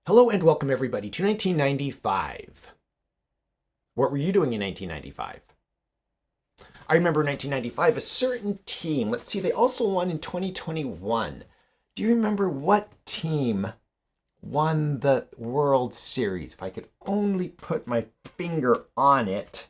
Hello and welcome everybody to 1995. What were you doing in 1995? I remember in 1995 a certain team, let's see, they also won in 2021. Do you remember what team won the World Series? If I could only put my finger on it.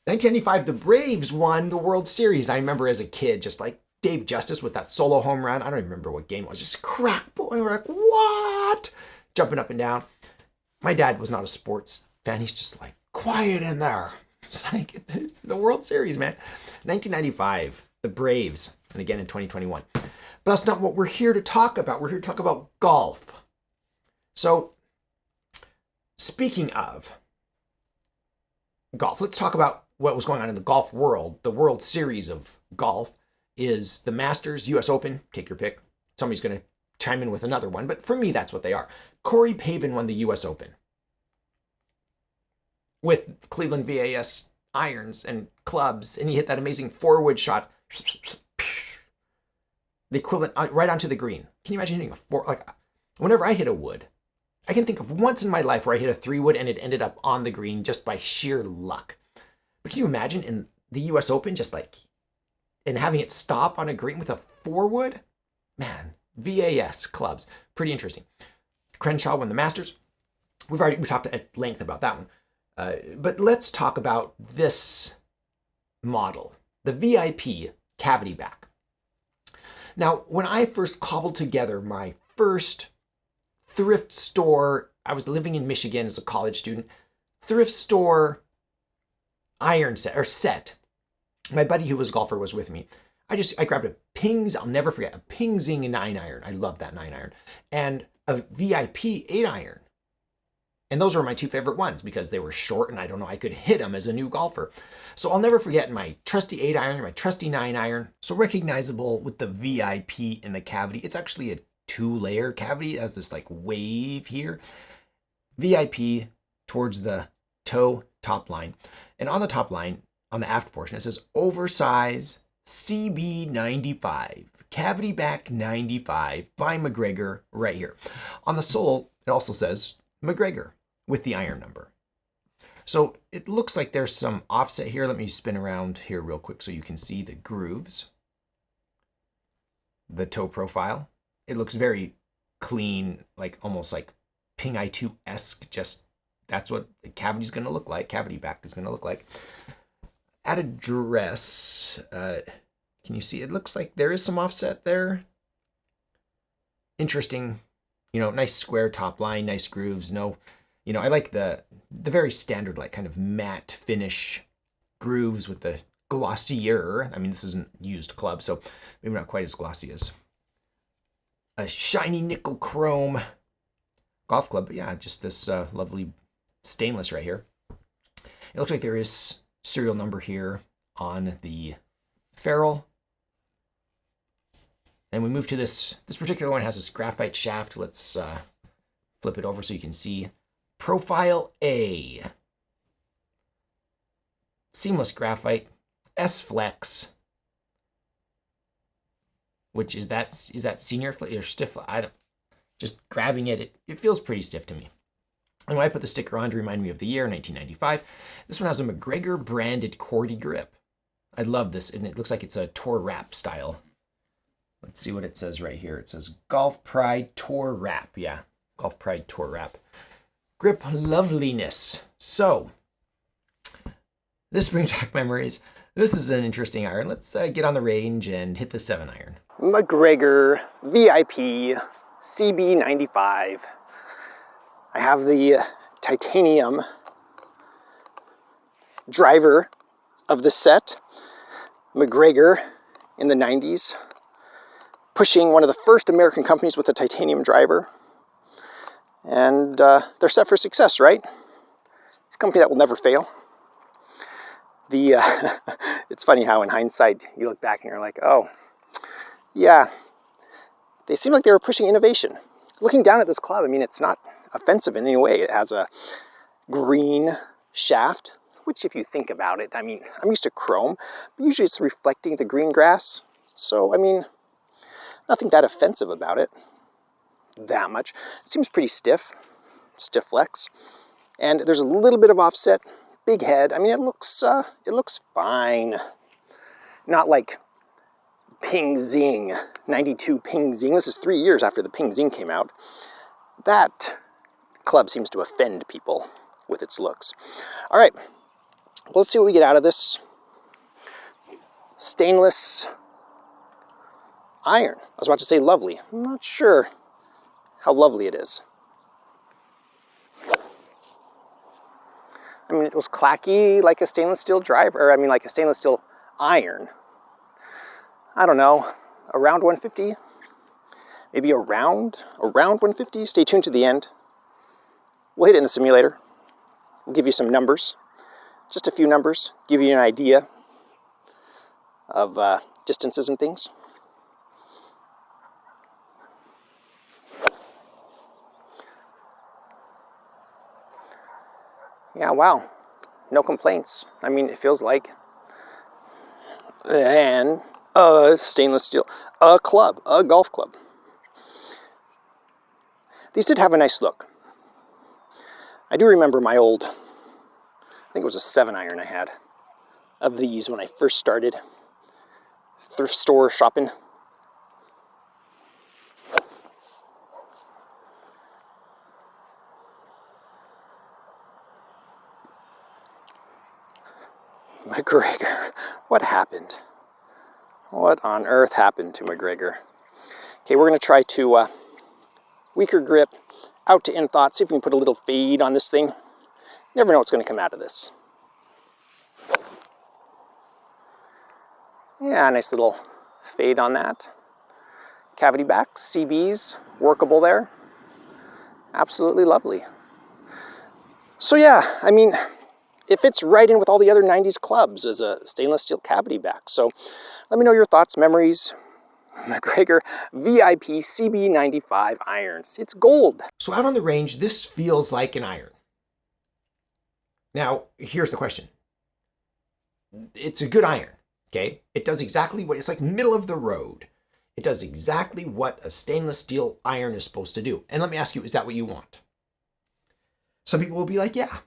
1995, the Braves won the World Series. I remember as a kid, just like Dave Justice with that solo home run. I don't even remember what game it was. Just crack ball. And we're like, what? Jumping up and down. My dad was not a sports fan. He's just like, quiet in there. It's like, it's the World Series, man. 1995, the Braves. And again in 2021. But that's not what we're here to talk about. We're here to talk about golf. So, speaking of golf, let's talk about what was going on in the golf world. The World Series of golf is the Masters, US Open, take your pick. Somebody's going to chime in with another one, but for me, that's what they are. Corey Pavin won the US Open with Cleveland VAS irons and clubs, and he hit that amazing forward shot, the equivalent right onto the green. Can you imagine hitting a four? Like, whenever I hit a wood, I can think of once in my life where I hit a 3-wood and it ended up on the green just by sheer luck. But can you imagine in the US Open, just like, and having it stop on a green with a 4-wood? Man, VAS clubs, pretty interesting. Crenshaw won the Masters. We talked at length about that one. But let's talk about this model, the VIP cavity back. Now, when I first cobbled together my first thrift store, I was living in Michigan as a college student, thrift store iron set. My buddy who was a golfer was with me. I grabbed a Pings, I'll never forget, a Pingsing 9-iron. I love that 9-iron. And a VIP 8-iron. And those were my two favorite ones because they were short and I don't know, I could hit them as a new golfer. So I'll never forget my trusty 8-iron, my trusty 9-iron. So recognizable with the VIP in the cavity. It's actually a 2-layer cavity. It has this like wave here. VIP towards the toe top line. And on the top line, on the aft portion, it says Oversized CB95, Cavity Back 95 by MacGregor right here. On the sole, it also says MacGregor with the iron number. So it looks like there's some offset here. Let me spin around here real quick so you can see the grooves, the toe profile. It looks very clean, like almost like Ping I2-esque. Just that's what the cavity's going to look like. Cavity back is going to look like. At address, can you see? It looks like there is some offset there. Interesting, nice square top line, nice grooves. No, I like the very standard, like kind of matte finish grooves with the glossier. I mean, this isn't used club, so maybe not quite as glossy as a shiny nickel chrome golf club. But yeah, just this lovely stainless right here. It looks like there is serial number here on the ferrule. And we move to this particular one has this graphite shaft. Let's flip it over so you can see. Profile A. Seamless graphite. S-Flex. Which is that senior or stiff? I don't. Just grabbing it feels pretty stiff to me. And when I put the sticker on to remind me of the year, 1995, this one has a MacGregor branded Cordy grip. I love this, and it looks like it's a Tour Wrap style. Let's see what it says right here. It says Golf Pride Tour Wrap. Yeah, Golf Pride Tour Wrap. Grip loveliness. So, this brings back memories. This is an interesting iron. Let's get on the range and hit the 7-iron. MacGregor VIP CB95. I have the titanium driver of the set, MacGregor in the 90s, pushing one of the first American companies with a titanium driver. And they're set for success, right? It's a company that will never fail. It's funny how in hindsight you look back and you're like, oh, yeah, they seem like they were pushing innovation. Looking down at this club, I mean, it's not offensive in any way. It has a green shaft, which if you think about it, I mean, I'm used to chrome, but usually it's reflecting the green grass. So, I mean, nothing that offensive about it. that much. It seems pretty stiff flex. And there's a little bit of offset, big head. I mean, it looks fine. Not like Ping Zing, 92 Ping Zing. This is 3 years after the Ping Zing came out. That club seems to offend people with its looks. All right, well, let's see what we get out of this stainless iron. I was about to say lovely. I'm not sure how lovely it is. I mean, it was clacky like a stainless steel driver, or I mean like a stainless steel iron. I don't know, around 150? Maybe around 150? Stay tuned to the end. We'll hit it in the simulator. We'll give you some numbers, just a few numbers, give you an idea of distances and things. Yeah, wow, no complaints. I mean, it feels like a stainless steel, a golf club. These did have a nice look. I do remember my old, I think it was a 7-iron I had of these when I first started thrift store shopping. MacGregor, what happened? What on earth happened to MacGregor? Okay, we're going to try to weaker grip, out to in thought, see if we can put a little fade on this thing. Never know what's going to come out of this. Yeah, nice little fade on that. Cavity back, CBs, workable there. Absolutely lovely. So yeah, I mean, it fits right in with all the other 90s clubs as a stainless steel cavity back. So let me know your thoughts, memories. MacGregor VIP CB95 irons. It's gold. So out on the range, this feels like an iron. Now, here's the question. It's a good iron, okay? It does exactly what, it's like middle of the road. It does exactly what a stainless steel iron is supposed to do. And let me ask you, is that what you want? Some people will be like, yeah.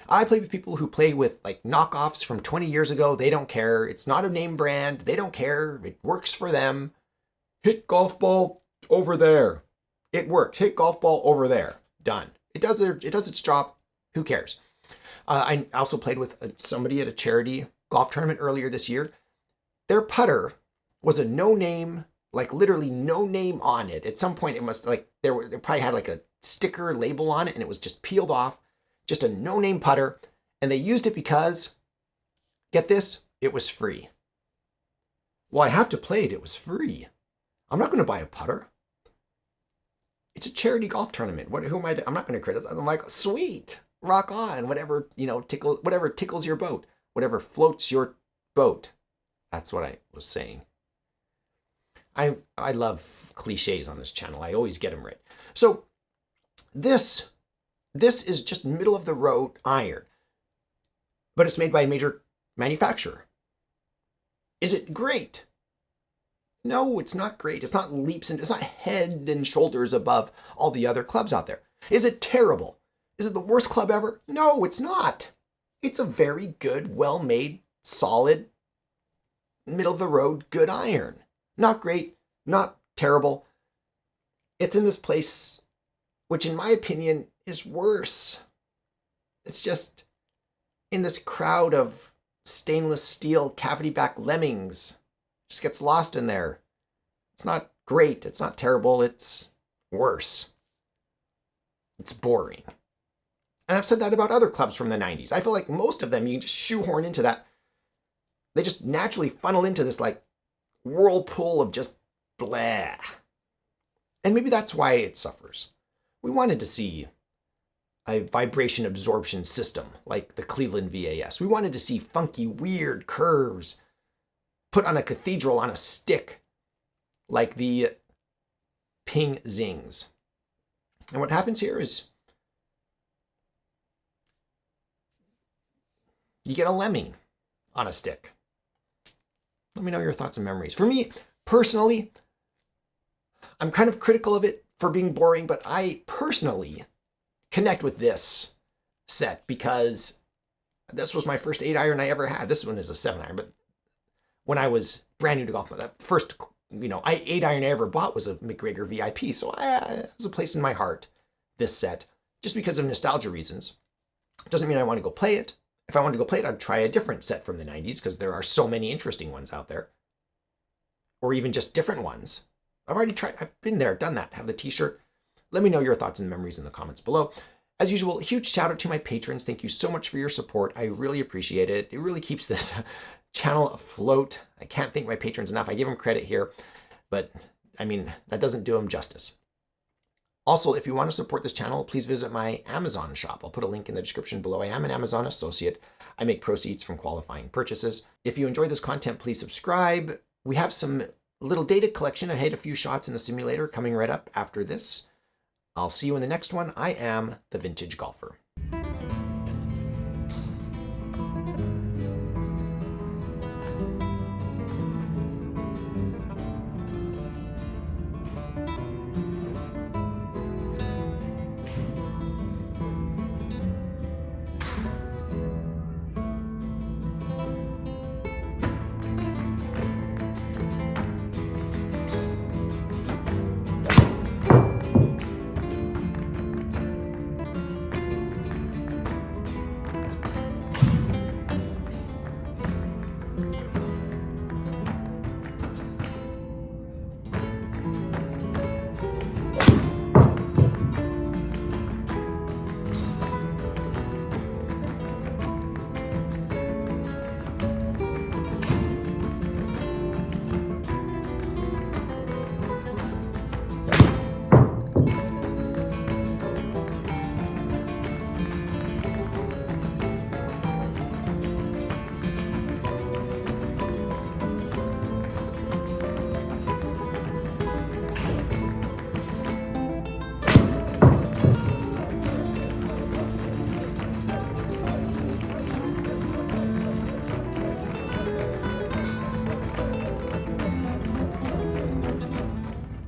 I play with people who play with like knockoffs from 20 years ago. They don't care. It's not a name brand. They don't care. It works for them. Hit golf ball over there. It worked. Hit golf ball over there. Done. It does its job. Who cares? I also played with somebody at a charity golf tournament earlier this year. Their putter was a no name, like literally no name on it. At some point, it must like they probably had like a sticker label on it, and it was just peeled off. Just a no name putter, and they used it because, get this, it was free. Well, I have to play it. It was free. I'm not going to buy a putter. It's a charity golf tournament. Who am I? I'm not going to criticize. I'm like, sweet, rock on. Whatever whatever tickles your boat, whatever floats your boat. That's what I was saying. I love cliches on this channel. I always get them right. So this is just middle of the road iron, but it's made by a major manufacturer. Is it great? No, it's not great. It's not it's not head and shoulders above all the other clubs out there. Is it terrible? Is it the worst club ever? No, it's not. It's a very good, well-made, solid, middle of the road, good iron. Not great, not terrible. It's in this place, which in my opinion is worse. It's just in this crowd of stainless steel cavity back lemmings. Just gets lost in there. It's not great. It's not terrible. It's worse. It's boring. And I've said that about other clubs from the 90s. I feel like most of them, you can just shoehorn into that. They just naturally funnel into this like whirlpool of just blah. And maybe that's why it suffers. We wanted to see a vibration absorption system like the Cleveland VAS. We wanted to see funky, weird curves put on a cathedral on a stick like the Ping Zings. And what happens here is you get a lemming on a stick. Let me know your thoughts and memories. For me, personally, I'm kind of critical of it for being boring, but I personally connect with this set because this was my first 8-iron I ever had. This one is a 7-iron, but when I was brand new to golf, the first 8-iron I ever bought was a MacGregor VIP. So it has a place in my heart, this set, just because of nostalgia reasons. Doesn't mean I want to go play it. If I wanted to go play it, I'd try a different set from the 90s because there are so many interesting ones out there. Or even just different ones. I've been there, done that, have the t-shirt. Let me know your thoughts and memories in the comments below. As usual, huge shout out to my patrons. Thank you so much for your support. I really appreciate it. It really keeps this channel afloat. I can't thank my patrons enough. I give them credit here, but I mean, that doesn't do them justice. Also, if you want to support this channel, please visit my Amazon shop. I'll put a link in the description below. I am an Amazon associate. I make proceeds from qualifying purchases. If you enjoy this content, please subscribe. We have some little data collection. I had a few shots in the simulator coming right up after this. I'll see you in the next one. I am the Vintage Golfer.